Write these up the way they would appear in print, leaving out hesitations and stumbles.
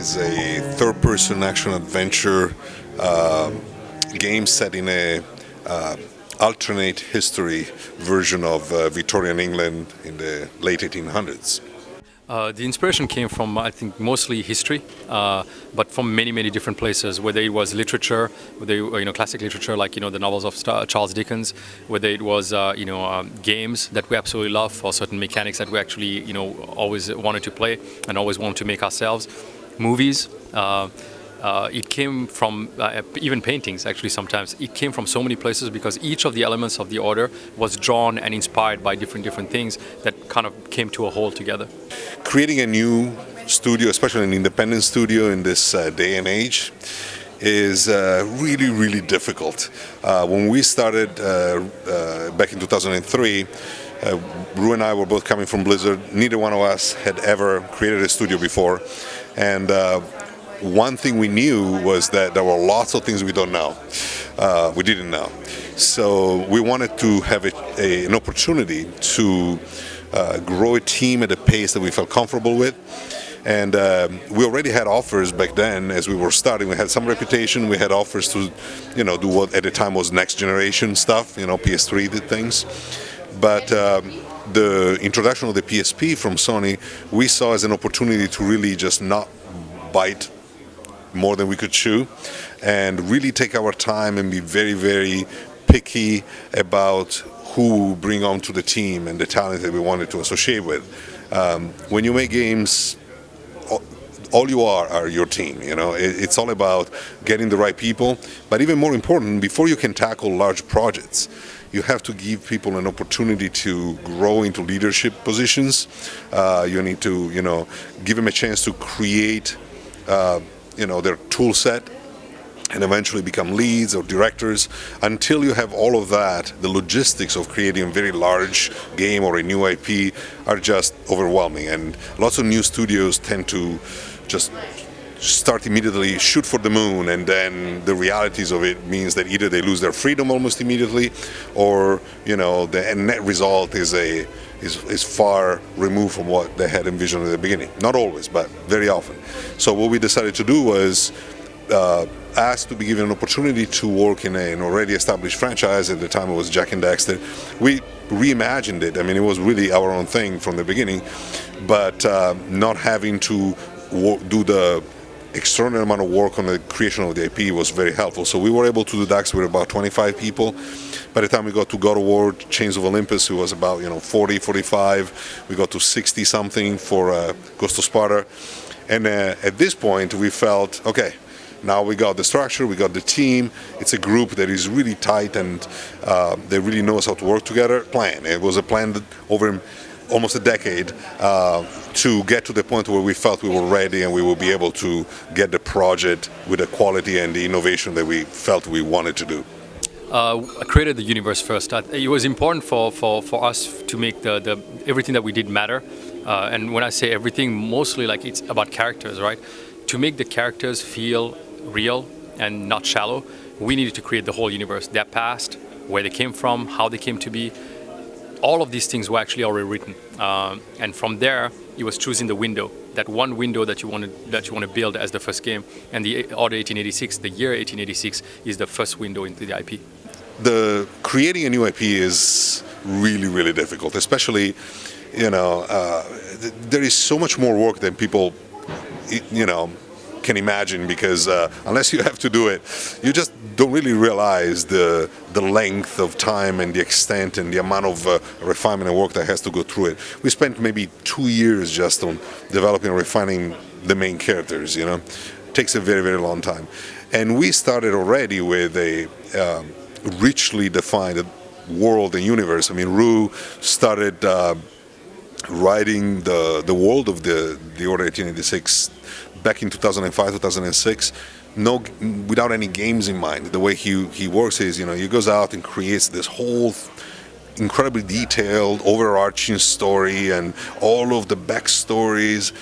is a third-person action-adventure game set in a alternate history version of Victorian England in the late 1800s. The inspiration came from, I think, mostly history, but from many, many different places. Whether it was literature, whether classic literature like the novels of Charles Dickens, whether it was games that we absolutely love for certain mechanics that we actually always wanted to play and always wanted to make ourselves. Movies. It came from even paintings, actually. Sometimes it came from so many places because each of the elements of the order was drawn and inspired by different things that kind of came to a whole together. Creating a new studio, especially an independent studio in this day and age, is really, really difficult. When we started back in 2003, Ru and I were both coming from Blizzard. Neither one of us had ever created a studio before, and one thing we knew was that there were lots of things we didn't know. So we wanted to have an opportunity to grow a team at a pace that we felt comfortable with. And we already had offers back then as we were starting. We had some reputation. We had offers to, do what at the time was next generation stuff. PS3 did things. But the introduction of the PSP from Sony, we saw as an opportunity to really just not bite more than we could chew, and really take our time and be very, very picky about who we bring onto the team and the talent that we wanted to associate with. When you make games, all you are your team. It's all about getting the right people, but even more important, before you can tackle large projects, you have to give people an opportunity to grow into leadership positions. You need to, give them a chance to create their tool set and eventually become leads or directors. Until you have all of that, the logistics of creating a very large game or a new IP are just overwhelming. And lots of new studios tend to just start immediately, shoot for the moon, and then the realities of it means that either they lose their freedom almost immediately, or the net result is far removed from what they had envisioned at the beginning. Not always, but very often. So what we decided to do was ask to be given an opportunity to work in an already established franchise. At the time it was Jak and Daxter. We reimagined it. I mean, it was really our own thing from the beginning, but not having to do the extraordinary amount of work on the creation of the IP was very helpful. So we were able to do Daxter with about 25 people. By the time we got to God of War, Chains of Olympus, it was about 40, 45. We got to 60 something for Ghost of Sparta. And at this point we felt, okay, now we got the structure, we got the team. It's a group that is really tight and they really knows how to work together. It was a plan that over almost a decade to get to the point where we felt we were ready and we will be able to get the project with the quality and the innovation that we felt we wanted to do. I created the universe first. It was important for us to make the everything that we did matter. And when I say everything, mostly like it's about characters, right? To make the characters feel real and not shallow, we needed to create the whole universe, their past, where they came from, how they came to be. All of these things were actually already written, and from there, it was choosing the window, that one window that you want to build as the first game, and the order 1886, the year 1886, is the first window into the IP. Creating a new IP is really, really difficult, especially, there is so much more work than people, can imagine, because unless you have to do it, you just don't really realize the length of time and the extent and the amount of refinement and work that has to go through it. We spent maybe 2 years just on developing and refining the main characters. It takes a very, very long time. And we started already with a richly defined world and universe. I mean, Ru started writing the world of the Order 1886 back in 2005, 2006, without any games in mind. The way he works is, he goes out and creates this whole incredibly detailed, overarching story and all of the backstories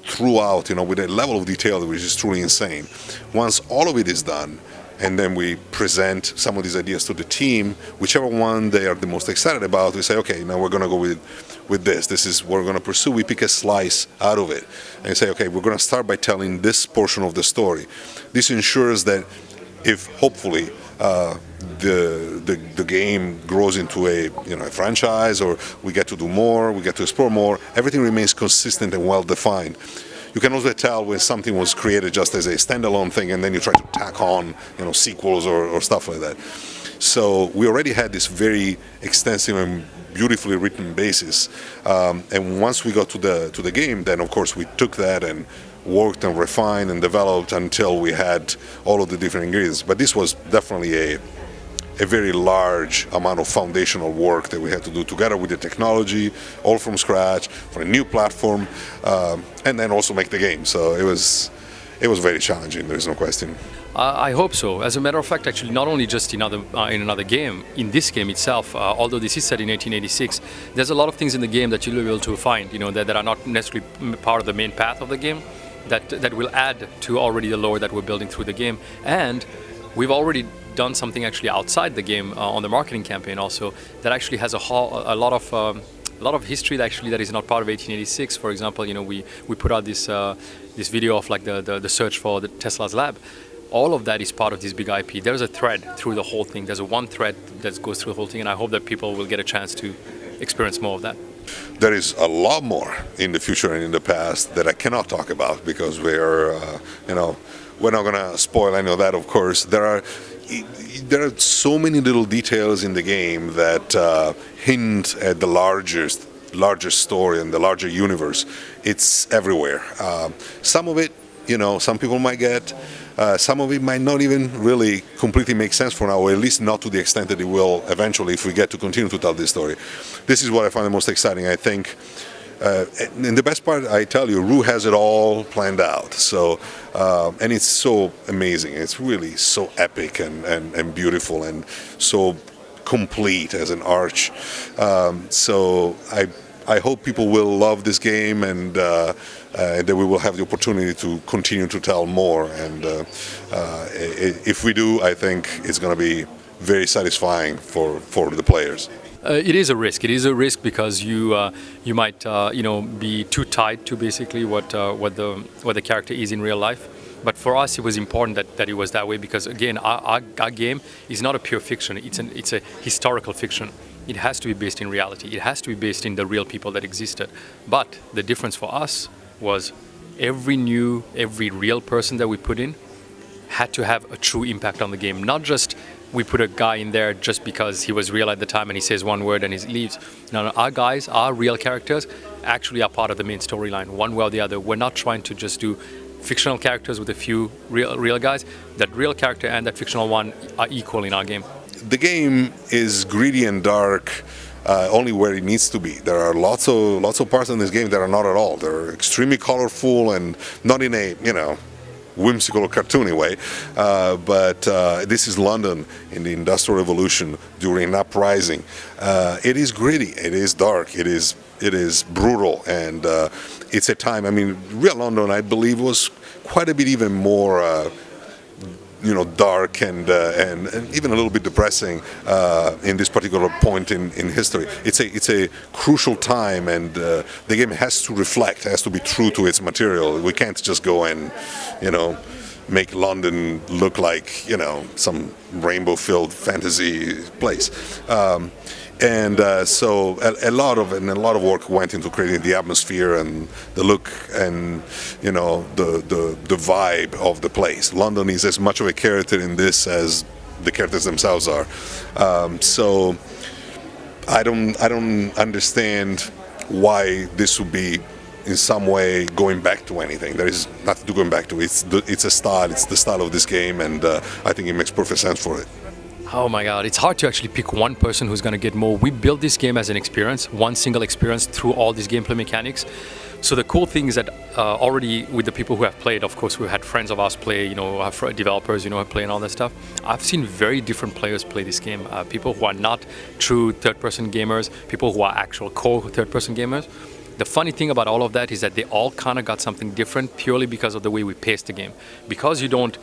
throughout, with a level of detail which is truly insane. Once all of it is done, and then we present some of these ideas to the team. Whichever one they are the most excited about, we say, okay, now we're going to go with this. This is what we're going to pursue. We pick a slice out of it and say, okay, we're going to start by telling this portion of the story. This ensures that if hopefully the game grows into a franchise, or we get to do more, we get to explore more, everything remains consistent and well defined. You can also tell when something was created just as a standalone thing, and then you try to tack on sequels or stuff like that. So we already had this very extensive and beautifully written basis, and once we got to the game, then of course we took that and worked and refined and developed until we had all of the different ingredients. But this was definitely a very large amount of foundational work that we had to do together with the technology, all from scratch, for a new platform, and then also make the game. So it was very challenging, there is no question. I hope so. As a matter of fact, actually, not only just in another game, in this game itself, although this is set in 1886, there's a lot of things in the game that you'll be able to find, that are not necessarily part of the main path of the game, that will add to already the lore that we're building through the game. And we've already done something actually outside the game on the marketing campaign also that actually has a lot of history that is not part of 1886. For example, we put out this video of like the search for the Tesla's lab. All of that is part of this big IP. There's a thread through the whole thing. There's a one thread that goes through the whole thing, and I hope that people will get a chance to experience more of that. There is a lot more in the future and in the past that I cannot talk about because we're not going to spoil any of that, of course. There are so many little details in the game that hint at the larger story and the larger universe. It's everywhere. Some of it, some people might get. Some of it might not even really completely make sense for now, or at least not to the extent that it will eventually if we get to continue to tell this story. This is what I find the most exciting, I think. And the best part, I tell you, Ru has it all planned out. So, and it's so amazing. It's really so epic and beautiful and so complete as an arch. So I hope people will love this game and that we will have the opportunity to continue to tell more. And if we do, I think it's going to be very satisfying for the players. It is a risk. It is a risk because you might be too tied to basically what the character is in real life. But for us, it was important that it was that way because again, our game is not a pure fiction. It's a historical fiction. It has to be based in reality. It has to be based in the real people that existed. But the difference for us was every real person that we put in had to have a true impact on the game. Not just we put a guy in there just because he was real at the time and he says one word and he leaves. No, our guys, our real characters, actually are part of the main storyline, one way or the other. We're not trying to just do fictional characters with a few real guys. That real character and that fictional one are equal in our game. The game is gritty and dark only where it needs to be. There are lots of parts in this game that are not at all. They're extremely colorful and not in a whimsical or cartoony way, but this is London in the Industrial Revolution during an uprising. It is gritty, it is dark, it is brutal, and it's a time. I mean, real London, I believe, was quite a bit even more dark and even a little bit depressing in this particular point in history. It's a crucial time, and the game has to reflect, has to be true to its material. We can't just go and make London look like some rainbow-filled fantasy place. So a lot of work went into creating the atmosphere and the look and the vibe of the place. London is as much of a character in this as the characters themselves are. So I don't understand why this would be in some way going back to anything. There is nothing to go back to. It's a style. It's the style of this game, and I think it makes perfect sense for it. Oh my God, it's hard to actually pick one person who's going to get more. We built this game as an experience, one single experience through all these gameplay mechanics. So the cool thing is that already with the people who have played, of course, we had friends of ours play, have developers, play and all that stuff. I've seen very different players play this game. People who are not true third-person gamers, people who are actual core third-person gamers. The funny thing about all of that is that they all kind of got something different purely because of the way we paced the game. Because you don't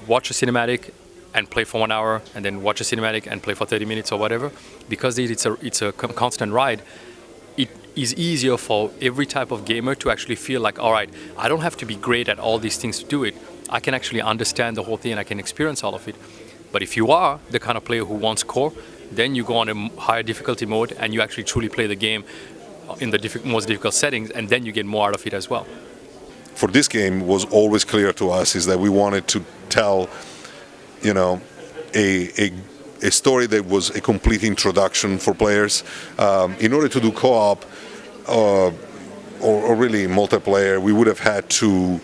watch a cinematic, and play for 1 hour and then watch a cinematic and play for 30 minutes or whatever. Because it's a constant ride, it is easier for every type of gamer to actually feel like, all right, I don't have to be great at all these things to do it. I can actually understand the whole thing and I can experience all of it. But if you are the kind of player who wants core, then you go on a higher difficulty mode and you actually truly play the game in the most difficult settings, and then you get more out of it as well. For this game, was always clear to us is that we wanted to tell, you know, a story that was a complete introduction for players. In order to do co-op or really multiplayer, we would have had to,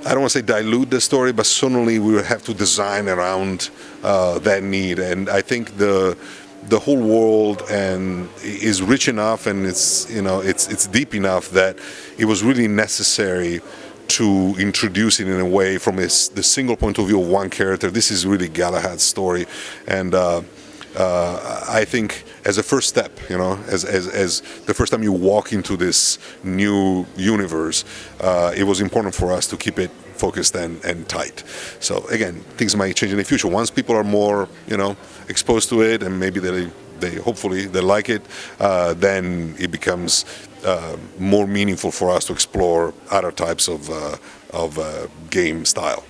I don't want to say dilute the story, but certainly we would have to design around that need. And I think the whole world and is rich enough, and it's deep enough that it was really necessary to introduce it in a way from the single point of view of one character. This is really Galahad's story, and I think as a first step, as the first time you walk into this new universe, it was important for us to keep it focused and tight. So again, things might change in the future. Once people are more, exposed to it, and maybe they hopefully they like it, then it becomes more meaningful for us to explore other types of game style.